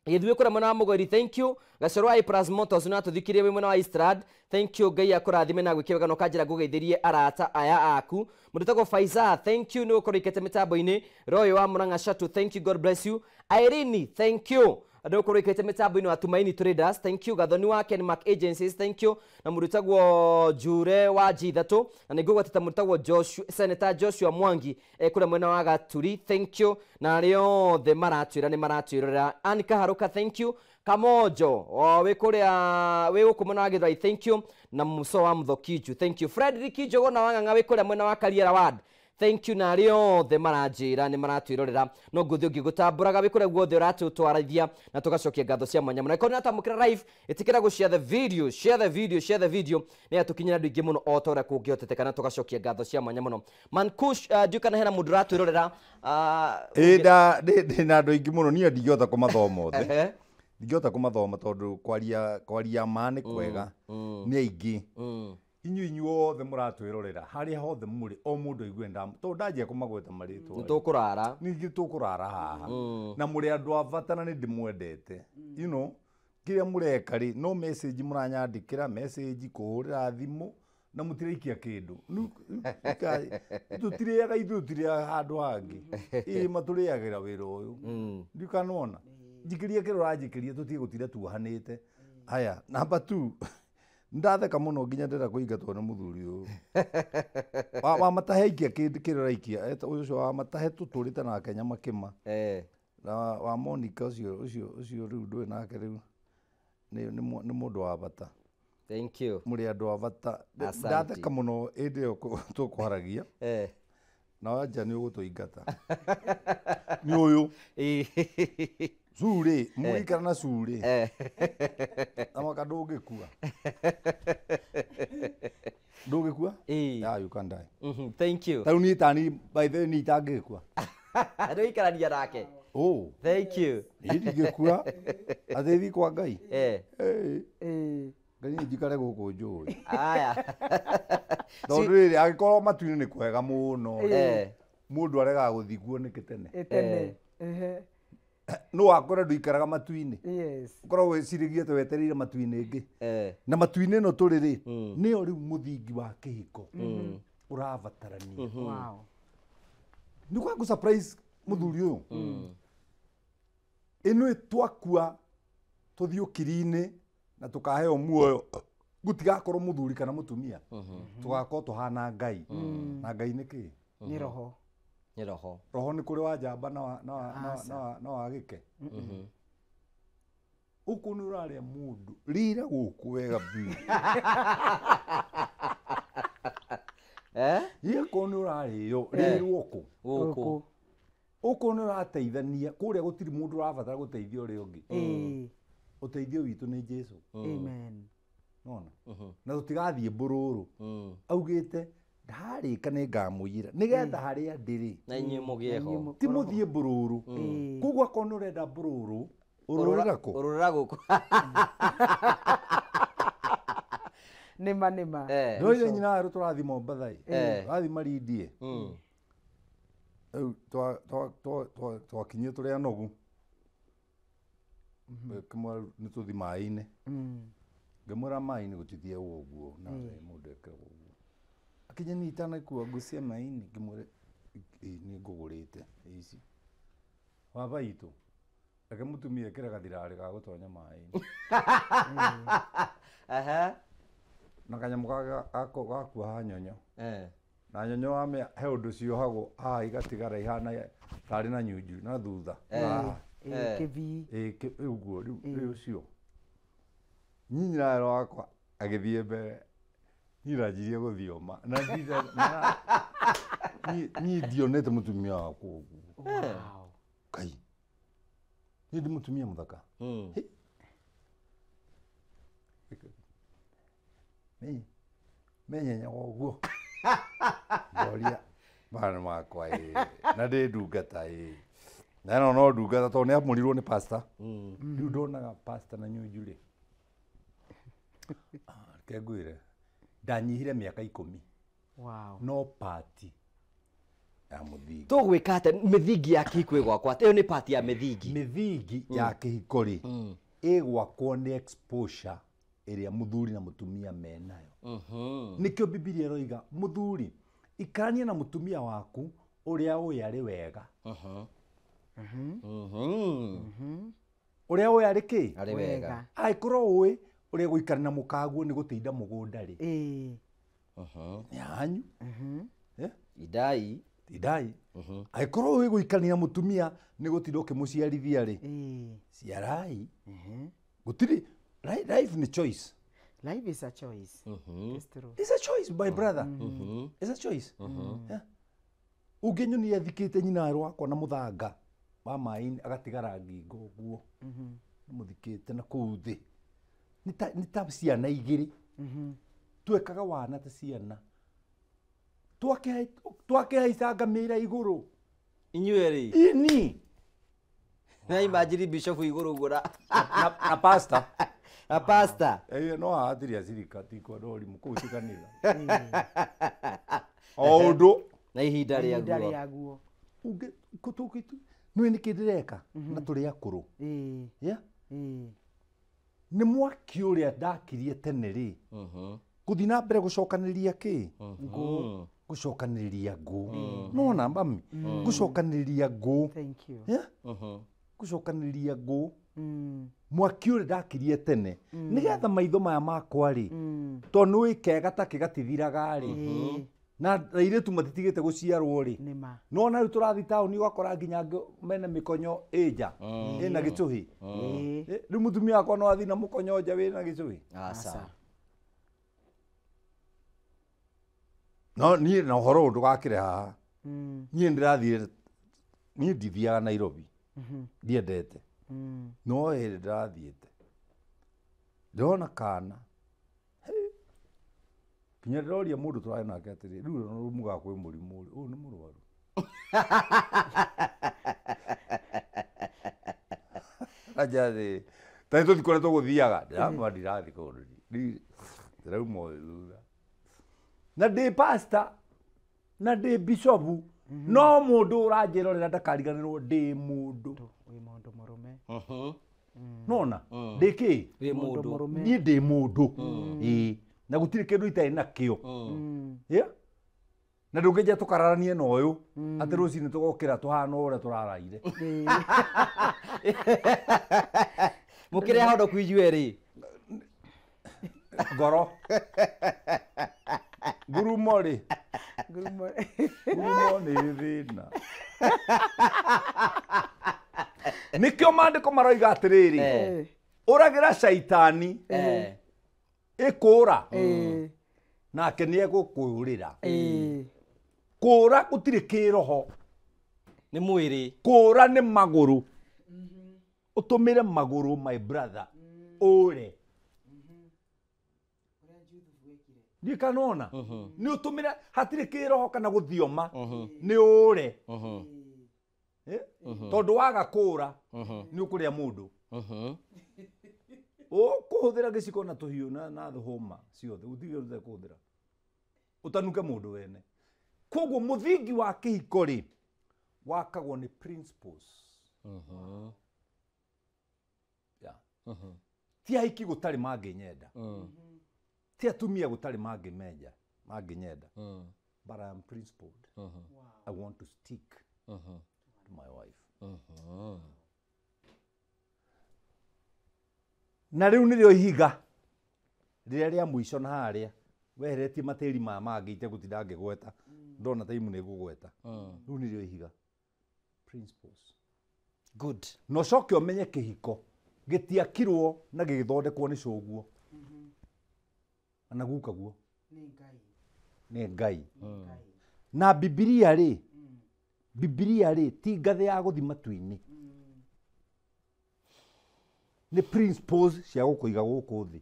[SPEAKER 1] Yedwe kura mwena wa Mugori, thank you. Gacorwa Ipras Motors na tuthikirie we mwena wa Estrad, thank you. Ngai akurathime na gwikega no kanjira ngugeithirie arata aya aku. Murutagwo Faiza, thank you. No korikete mitambo-ini. Roy wa Murang'a Shatu, thank you, God bless you. Irene, thank you. Ado korikete mitambo-ini wa Tumaini Traders, thank you. Gathoni wa Kenmark Agencies, thank you. Na murutagwo Jure wa Jithatu, na nigugwatita murutagwo Senator Joshua Mwangi kura mwena wa Gaturi, thank you. Na rio the maratwira ni maratwirora. Anika Haruka, thank you. Kamojo we kuria we ukumona wa Githai, thank you. Na Muso wa Mthokiju, thank you. Frederick Jogo na Wang'ang'a we kuria mwena wa Kariera Ward, thank you. Na rio the maranjira ni maratwirorera no nguthi ungi gutamburaga we kuria guothe uratutwarithia na tugacokia ngatho cia mwanya muno. Ikona tamukira live itikira go share the video ni atukinyira andu ingi muno otora kungioteteka na tugacokia ngatho cia mwanya muno. Man Kush dukana hena mundu uratwirorera
[SPEAKER 3] na andu ingi muno ni ndigihota kumathoma othe ndigihota kumathoma tondu kwaria ma ni kwega ni aingi inyu othe muratwirorera haria hothe muri o mundu aigue tondu ndanjia kumagweta maritwa
[SPEAKER 1] tukurara
[SPEAKER 3] ningi tukurara haha na muri andu avatana ni ndimwendete you know kiria mureka ri no message muranyandikira message kuhurira thimu na mutiraikia kindu tutiriaga ithuĩ handu hangi maturiagira wira uyu ndikanona njikiria kiro ranjikiria tutige gutira tuhanite. Haya, number 2 ndatheka muno nginya ndenda kuingatwo na muthuri uyu wa matahe ikia kirora ikia ucio wa matahe tuturite na Kenya makima na wa Monica ucio riu ndui nake riu ni mundu wa bata.
[SPEAKER 1] Thank you.
[SPEAKER 3] Muri andu wa bata. Ndatheka muno indi yo tukwaragia na wanja ni ugutuingata ni uyu Suri, muikara na suri. Amaka ndungikua. Ndungikua? Yeah, you can die.
[SPEAKER 1] Thank you.
[SPEAKER 3] Tau ni tani by the way ni tangikua.
[SPEAKER 1] Ndo ikarania nake.
[SPEAKER 3] Oh.
[SPEAKER 1] Thank you.
[SPEAKER 3] Ndi ngikua. Athethi kwa Ngai. Ngai njikare guku njui.
[SPEAKER 1] Aya.
[SPEAKER 3] Tondu riri agikorwo matu-ini ni kwega muno. Mundu arega guthiguo ni kitene.
[SPEAKER 2] Etene.
[SPEAKER 3] No akora nduikaraga matu-ini.
[SPEAKER 2] Yes.
[SPEAKER 3] Ukorwo wicirigie twetereire matu-ini ingi. Na matu-ini no turiri niyo riu muthingi wa kihiko urabatarania.
[SPEAKER 2] Wow.
[SPEAKER 3] Ni kwa ku surprise muthuri uyu. Ino twakua tuthio kiri-ini na tukaheo muoyo gutigakorwo muthuri kana mutumia. Tugakorwo tuhana Ngai. Na Ngai ni ki?
[SPEAKER 2] Ni roho.
[SPEAKER 1] Ni roho.
[SPEAKER 3] Roho ni kuri wa njamba na wa gike. Uku ni uraria mundu rira guku wega biu. Ye ko ni urario riru uku. Uku ni urateithania kuria gutiri mundu urabatara guteithia uri ungi. Uteithio witu ni Jesu.
[SPEAKER 2] Amen.
[SPEAKER 3] Nona. Na tutigathie mbururu. Augite ndarika ni ngamuyira nigetha haria ndiri
[SPEAKER 1] na inyi mugieho
[SPEAKER 3] ti muthie mbururu kugwa ko no renda mbururu ururira ku
[SPEAKER 2] Nima
[SPEAKER 3] no ile nyina ru turathi Mombathai rathi marindie twa kinyie turi anogu kama ni tuthi mai-ini ngemura mai-ini gutithie uguo na mundu ekera akinya ni itana kuwa gucia mai-ini ngimure ni ngugurite ici baba itu ake mutumia ekera gathirari ga gutonya mai-ini na kanyamu gakua ha nyonyo na nyonyo wame he undu ciohagwo igatigara ihana tari na nyunju na thutha
[SPEAKER 2] kivi
[SPEAKER 3] uguo riu ucio nyina wakwa agithie mbere nirajirie guthioma na ni ndionete mutumia wakwa uguo.
[SPEAKER 2] Wow.
[SPEAKER 3] Kai ni ndi mutumia muthaka menyenya uguo ngoria bana makwa na ndi ndungata na no ndungata to ni amurirwo ni pastor riu ndonaga pastor na nyunjuri kegwire ndanyihire miaka 10.
[SPEAKER 2] Wow.
[SPEAKER 3] No party ya muthingi
[SPEAKER 1] tugwika ate mithingi ya kihiko gwakwa iyo ni party ya
[SPEAKER 3] mithingi ya kihiko ri igwakwo ni exposure iria muthuri na mutumia menayo. Nikio Biblia iroiga muthuri ikarania na mutumia waku uria uyari wega. Uria uyari ki?
[SPEAKER 1] Ari wega.
[SPEAKER 3] Aikorwo uwi uria guikara na mukaguo ni gutinda mugunda ri. Yanyu. Idai. Aikorwo uwi guikania mutumia ni gutinda ukimuciarithia ri. Ciarai. Gutiri life ni choice.
[SPEAKER 2] Life is a choice.
[SPEAKER 3] It's a choice, my brother. It's a choice. Ungenyonia thikite nyina rwakwa na muthanga wa mai-ini agatigara ngingo guo. Muthikite na kuu thi. Ni ta ciana igiri. Twekaga wana ta ciana. Twakehaica ngamira iguru.
[SPEAKER 1] Inyueri.
[SPEAKER 3] Ini.
[SPEAKER 1] Na imagine bishop iguru gura.
[SPEAKER 3] Na pastor.
[SPEAKER 1] A pastor.
[SPEAKER 3] No athiria thirikati kwa ndori muku cikanira. Ondo
[SPEAKER 1] na ihinda ria
[SPEAKER 2] guo.
[SPEAKER 3] Unge kutukitu. Nwe ni kindireka na turi akuru. Ya? Ni mwaki uria ndakirie tene ri. Kuthi na mbere gucokaniria ki? Gucokaniria ngu. Nona mami. Gucokaniria ngu.
[SPEAKER 2] Thank you.
[SPEAKER 3] Ya? Gucokaniria ngu. mwaki uri ndakirie tene nigetha maitho maya makwa ri to nui kega ta kigatithiraga ri na iretu matitigite guciarwo ri no na turathi tauni ugakora nginya mena mikonyo eja ina gicuhi ri mutumia akwa no athi na mukonyo nja wina gicuhi
[SPEAKER 1] asa
[SPEAKER 3] no ni na horo ndugakire haha ni ndirathire ni ndithiaga Nairobi ndiendete no ndathiĩte ndona kana kinya ndoria mũndũ tũrarĩ nake atĩrĩ rĩu muga kwĩ mũrimũ ũyũ nĩ mũrwaru aja thĩ tani tũtikoretwo gũthiaga ndĩramba ndirathi kũndũ ndĩrauma thutha na ndĩ pastor na ndĩ bishop no mũndũ ũranjĩrorera ndakariganĩrwo ndĩ mũndũ
[SPEAKER 2] wĩ mũndũ mũrũme
[SPEAKER 3] nona ndĩkĩ niĩ ndĩ mũndũ na gũtirĩ kĩndũ itarĩ nakĩo na ndũngĩnja tũkararanie na ũyũ atĩ rũcinĩ tũgokĩra tũhana ũrĩa tũraraire
[SPEAKER 1] mũkĩrĩ ahondo kũigue rĩ
[SPEAKER 3] ngoro ngurumo rĩ ngurumo nĩ thĩna nĩkĩo maandĩko maroiga atĩrĩrĩ ũragĩra caitani ĩkũũra nake nĩ egũkũũrĩra kũũra gũtirĩ kĩroho
[SPEAKER 1] nĩ mwĩrĩ
[SPEAKER 3] kũũra nĩ magũrũ ũtũmĩre magũrũ my brother ũre ndikanona nĩ ũtũmĩre hatirĩ kĩroho kana gũthioma nĩ ũre tondũ waga kũũra nĩ ũkũrĩa mũndũ ũkũhũthĩra gĩciko na tũhiũ na hũma ciothe gũtirĩ ũrute kũhũthĩra ũtanuke mũndũ wene koguo mũthingi wa kĩhiko rĩ wakagwo nĩ principles ti ahiki gũtarĩ mangĩnyenda ti atumia gũtarĩ mangĩnyenda but I am principled I want to stick to my wife na rĩu nĩrĩo ihiga rĩrĩa rĩa mũico na harĩa weheretie matĩri maya mangĩ itegũtinda ngĩgweta ndona taimu nĩ ngũgweta rĩu nĩrĩo ihiga principles
[SPEAKER 1] good
[SPEAKER 3] no coke ũmenye kĩhiko gĩtiakirwo na gĩgĩthondekwo nĩ cũguo ana guka guo nĩ Ngai na Bibilia rĩ ti ngathĩ ya gũthi matu-inĩ nĩ principles cia gũkũiga gũkũ thĩ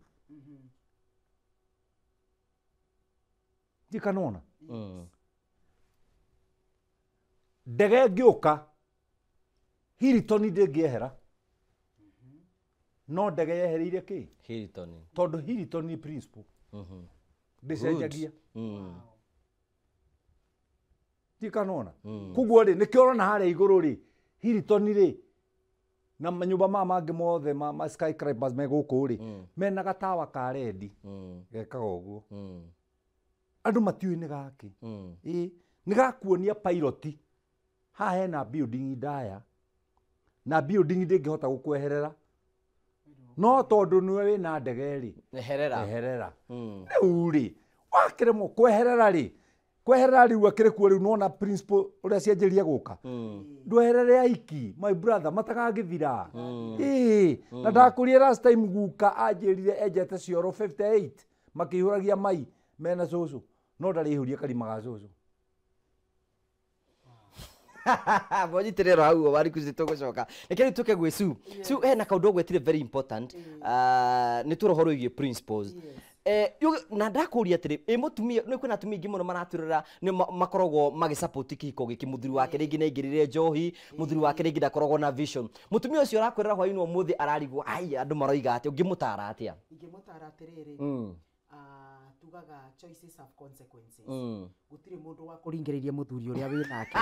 [SPEAKER 3] ndikanona ndege ngĩũka Hilton ndĩngĩehera no ndege yehereire kĩ
[SPEAKER 1] Hilton
[SPEAKER 3] tondũ Hilton nĩ principle ndĩcenjagia ndikanona koguo rĩ nĩkĩo ũrona harĩa igũrũ rĩ Hilton rĩ na manyũmba maya mangĩ mothe ma skyscrapers me gũkũ rĩ mena gatawa ka rendi gekaga ũguo andũ matiũĩ nĩ gakĩ nĩ gakuonia pilot haha hena building ndaya na building ndĩngĩhota gũkweherera no tondũ nĩwe wĩna ndege rĩ eherera rĩu rĩ wakĩremwo kweherera rĩu akĩrĩ kuo rĩu nona principle ũrĩa cianjĩria gũka ndweherere aiki my brother matagagĩthira na ndakũrie last time guka anjĩrire enjete cioro 58 makĩihũragia mai mena cũcũ no ndarĩ ihũria karima ga cũcũ
[SPEAKER 1] Mwanyitirĩro hau wari kuzi tũgũcoka reke rĩu tũke gwĩ Sue hena kaũndũ ũgwetire very important nĩ tũrohoro wĩgiĩ principles na ndakũria atĩrĩ mũtumia nĩ kwĩna atumia aingĩ mũno maratwĩrora nĩ makoragwo magĩsupport kĩhiko gĩkĩ mũthuri wake rĩngĩ nĩ aingĩrĩre njohi mũthuri wake rĩngĩ ndakoragwo na vision mũtumia ũcio arakwĩrora hwaĩ-inĩ ũmũthĩ ararigwo ai andũ maroiga atĩ ũngĩmũtara atĩa
[SPEAKER 2] ingĩmũtara atĩrĩrĩ tugaga choices have consequences gũtirĩ mũndũ wa kũringĩrĩria mũthuri ũrĩa wĩ nake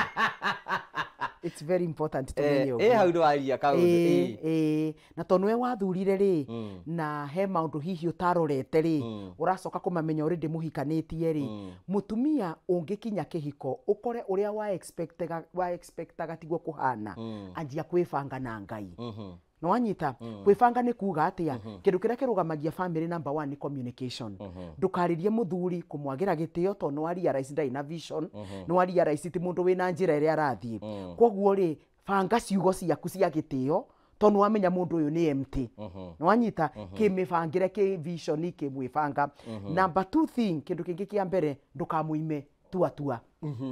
[SPEAKER 2] it's very important tumenye ũguo
[SPEAKER 1] hau ndwaria kaũndũ
[SPEAKER 2] na tondũ we wathurire rĩ na he maũndũ hihi ũtarorete rĩ ũracoka kũmamenya already mũhikanĩtie rĩ mũtumia ũngĩkinya kĩhiko ũkore ũrĩa wa expectaga tiguo kũhana anjia kwĩbanga na Ngai no wanyita kwibanga ni kuga atia kindu kiria kirugamagia family number 1 ni communication ndukaririe muthuri kumwagira gitio to no ari realize ndai na vision no ari realize ti mundu wina njira iria arathie koguo ri banga ciugo ciaku cia gitio to no wamenya mundu uyu ni empty no wanyita kimibangire ki vision ki mwibanga number 2 thing kindu kingi kia mbere ndukamuime tua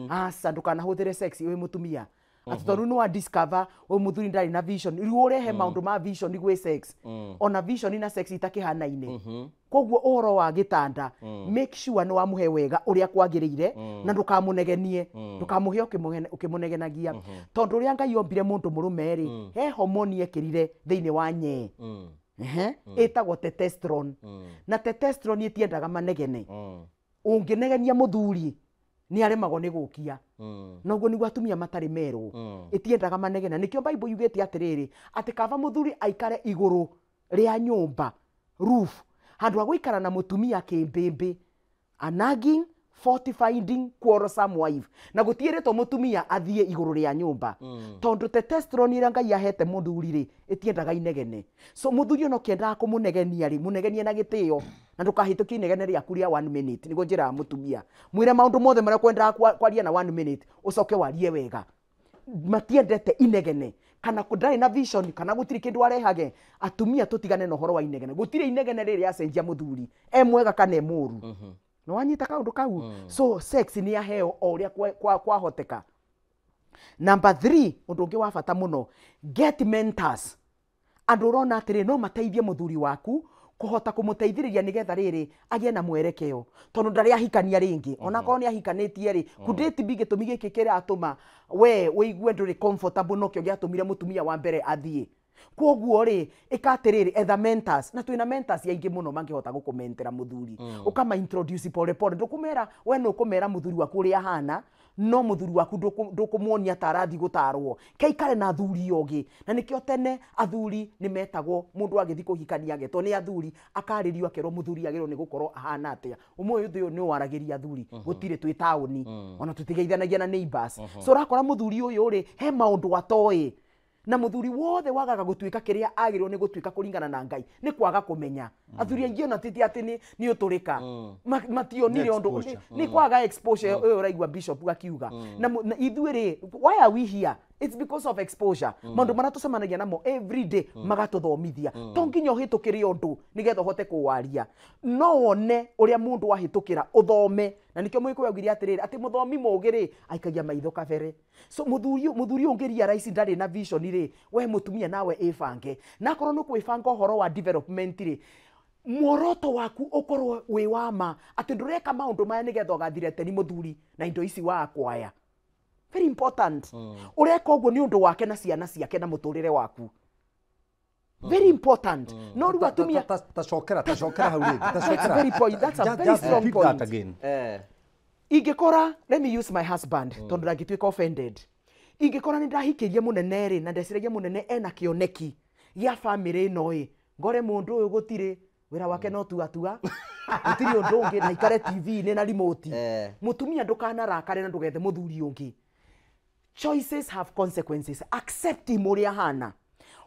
[SPEAKER 2] asa ndukanahuthire sex wi mutumia atoru no wa discover we muthuri ndari na vision riu urehe maundu ma vision gwe sex ona vision na sex itakihanaine koguo uhoro wa gitanda make sure no wamuhe wega uria kwagiriire na ndukamunegenie ndukamuhe ukimunegenagia tondu uria Ngai ombire mundu murume ri he hormone ekirire thiini wa nye etagwo testosterone na testosterone itiendaga manegene unginegenia muthuri ni aremagwo ni gukia noguo niguo atumia matari meru itiendaga manegena nikio Bible yugete atiriri ati kava muthuri aikare iguru ria nyumba roof handu agwikara na mutumia kimbimbi anaging fortifying quarrelsome wife na gutieretwo mutumia athie iguru ria nyumba tondu testosterone ira Ngai ahete muthuri ri itiendaga inegene so muthuri no kiendaga kumunegenia ri munegenie na gitio na ndukahitukia inegene riaku ria 1 minute nigo njira mutumia mwire maundu mothe maria kwendaga kwaria na 1 minute ucoke warie wega matiendete inegene kana kudai na vision kana gutiri kindu arehage atumia tutigane no horo wa inegene gutiri inegene riri acenjia muthuri mwega kana emuru no wanyita kaundu kau so sex ni aheo oria kwa hoteka number 3 undu ungi wa bata muno get mentors andu urona atiri no mateithie muthuri waku kuhota kumuteithiriria nigetha riri agie na mwerekeo tondu ndari ahikania ringi ona korwo ni ahikanitie ri kudate bige tumige kikira atuma we wigue nduri comfortable nokyo giatumire mutumia wa mbere athie koguo ri ikatiriri etha mentors na twina mentors yaingi muno mangihota gukumentera muthuri ukama introduce pole pole ndukumera we no kumera muthuri waku ri ahana no muthuri waku ndukumuonia tarathi gutarwo kaikare na athuri ogi na nikio tene athuri ni metagwo mundu agithi kuhikania geto ni athuri akaririo akerwo muthuri agiro ni gukorwo ahana atia umwe uyu ni waragiria athuri gutire twi tauni ona tutigeithanagia na neighbors so rakora muthuri uyu ri he maundu atoi na muthuri wothe wagaga gutuika kiria agirwo ni gutuika kuringana na Ngai ni kwaga kumenya athuri aingi ona titi ati ni uturika matio ni ondo ni kwaga exposure uyu raigwa bishop akiuga na ithuiri why are we here it's because of exposure mandu maratucemanagia namo every day magatuthomithia to nginya uhitukire undu nigetha hote kuwaria no one uria mundu wahitukira uthome na nikio mwiko yaugiri atiriri ati muthomi mugiri aikagia maitho kabere so muthuri ungiria raisi ndari na vision ri we mutumia nawe ifange na korwo no kwifanga horo wa development ri mworoto waku ukorwo wi wama ati ndureka maundu maya nigetha ugathirete ni muthuri na indo ici wa akwaya very important ureka uguo ni undu wake na ciana ciake na muturire waku very important no ru atumia
[SPEAKER 3] tacokera hau ringi
[SPEAKER 2] that's a very strong point ingikora let me use my husband tondu ndangituika offended ingikora ni ndahikirie munene ri na ndeciregia munene ena kioneki ya family no ngore mundu uyu gutire wira wake no tuatua gutiri undu ungi na ikare TV ni na remote mutumia ndukana rakare na ndugethe muthuri ungi choices have consequences accept him uria hana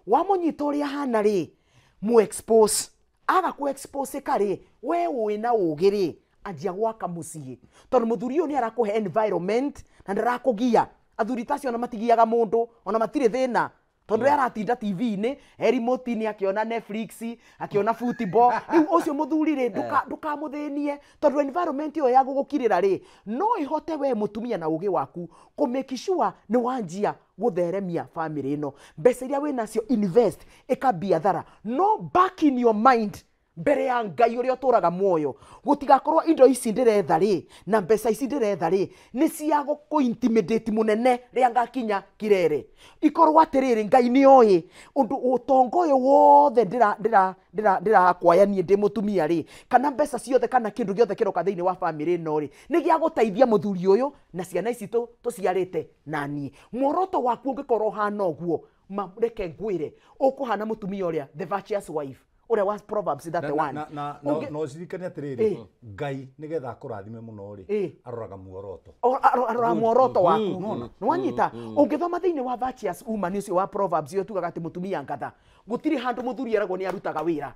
[SPEAKER 2] wamunyita uria hana ri mu expose aga ku expose kare we wina ugiri anjia gwaka mucii tondu muthuri uyu ni arakuhe environment na ndarakugia athuri tacio na matigiaga mundu ona matire thina tondu aratinda TV-ini remote-ini akiona Netflix akiona football riu ucio muthuri ri ndukamuthinie tondu environment iyo ya gugukirira ri no ihote we mutumia na ugi waku ku make sure ni wanjia gutheremia family ino mbeca iria we nacio invest ikabiathara no back in your mind mbere ya Ngai uria uturaga muoyo gutigakorwo indo ici ndiretha ri na mbeca ici ndiretha ri ni ciago ku intimidate munene ria ngakinya kirere ikorwo atiriri Ngai ni oi undu utongo uyu wothe ndira kwayanie ndi mutumia ri kana mbeca ciothe kana kindu giothe kiroka thiini wa family no ri ni gia guteithia muthuri uyu na ciana ici tuciarite nani mworoto waku ungikorwo hana uguo mareke ngwire ukuhana mutumia uria the virtuous wife uria wa Proverbs 31
[SPEAKER 3] no cirikane atiriri Ngai nigetha akurathime muno ri aroraga muoroto
[SPEAKER 2] arora muoroto waku nwanyita ungithoma thiini wa Virtuous Woman ucio wa Proverbs yo tugaga ati mutumia ngatha gutiri handu muthuri eragwo ni arutaga wira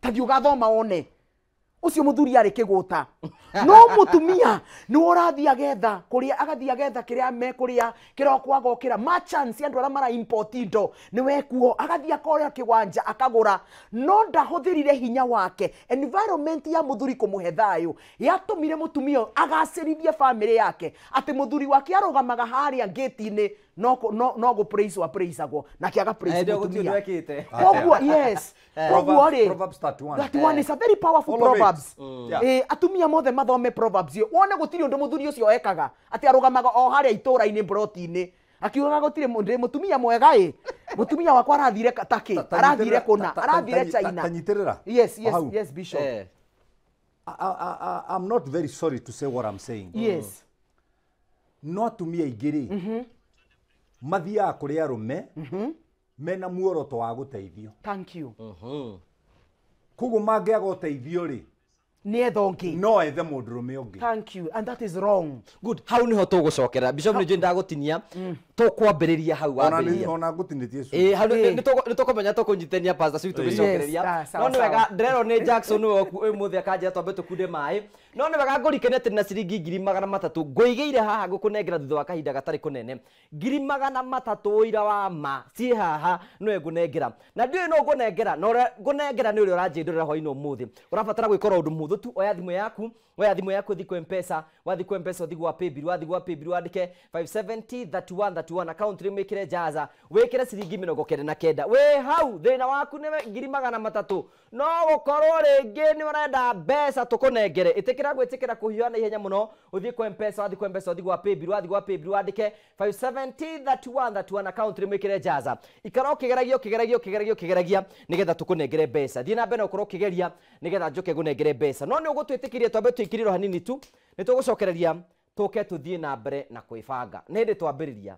[SPEAKER 2] tathi ugathoma one ucio muthuri ari kiguta no mutumia ni urathi agetha kuria agathi agetha kiria me kuria kiroko agokira merchants andu ara mara import indo ni wekuo agathi akoria kigwanja akagura no ndahuthirire hinya wake environment ya muthuri kumuhe thayo yatumire mutumia agacirithie family yake ati muthuri wake arugamaga haria gate-ini no go praise wa praise agwo na kiaga praise mutumia kogwo yes
[SPEAKER 3] Proverbs 31
[SPEAKER 2] that one is a very powerful Proverbs atumia mothe mathome Proverbs yo wone gutiri undu muthuri ucio ekaga ati arugamaga o haria itura-ini broti-ini akiugaga gutiri mutumia mwega mutumia wakwa arathire Turkey arathire kuna arathire China yes bishop
[SPEAKER 3] I'm not very sorry to say what I'm saying
[SPEAKER 2] yes
[SPEAKER 3] no atumia ingiri mathia kuri arume mena muoroto wa guteithio
[SPEAKER 2] thank you
[SPEAKER 3] kugu mangiaga uteithio ri
[SPEAKER 2] ni ethongi
[SPEAKER 3] no ethe mundurume ungi
[SPEAKER 2] thank you and that is wrong
[SPEAKER 1] good hau niho tugucokera bishop ni njenda gutinia tukwambiriria hau wambiriria
[SPEAKER 3] ona gutinitie su
[SPEAKER 1] hau ni tukumenya tukunyitenia pastor sweet tugicokereria no ni wega ndrero ni Jackson we muthe akanja twambe tukunde mai no ni wega ngurikene ati na ciringi 300 nguigeire haha ngukunengera thutha wa kahinda gatari kunene 300 ira wa ma ci haha no ngunengera na ndiwe no ngunengera no ngunengera ni uri uranjindurira hwaini umuthi urabatara gwikora undu muthu tu oya thimu yaku thiko M-Pesa wathiko M-Pesa thigwa wa paybill wandike 5703131 account rimwe kire jaza wekire ciringi 99 we hau thina waku ni 300 no gukorwo ringi ni urenda mbeca tukunengere itikira gwitikira kuhiana ihenya muno uthie kwa M-Pesa wathiko M-Pesa thigwa wa paybill wandike 5703131 account rimwe kire jaza ikara ukigeragia nigetha tukunengere mbeca thie na mbere ukorwo ukigeria nigetha njoke gunengere mbeca no ni ugutwitikirie twambe twikiriro hanini tu nitugucokereria tuke tuthie na mbere na kwibanga ni ndi twambiriria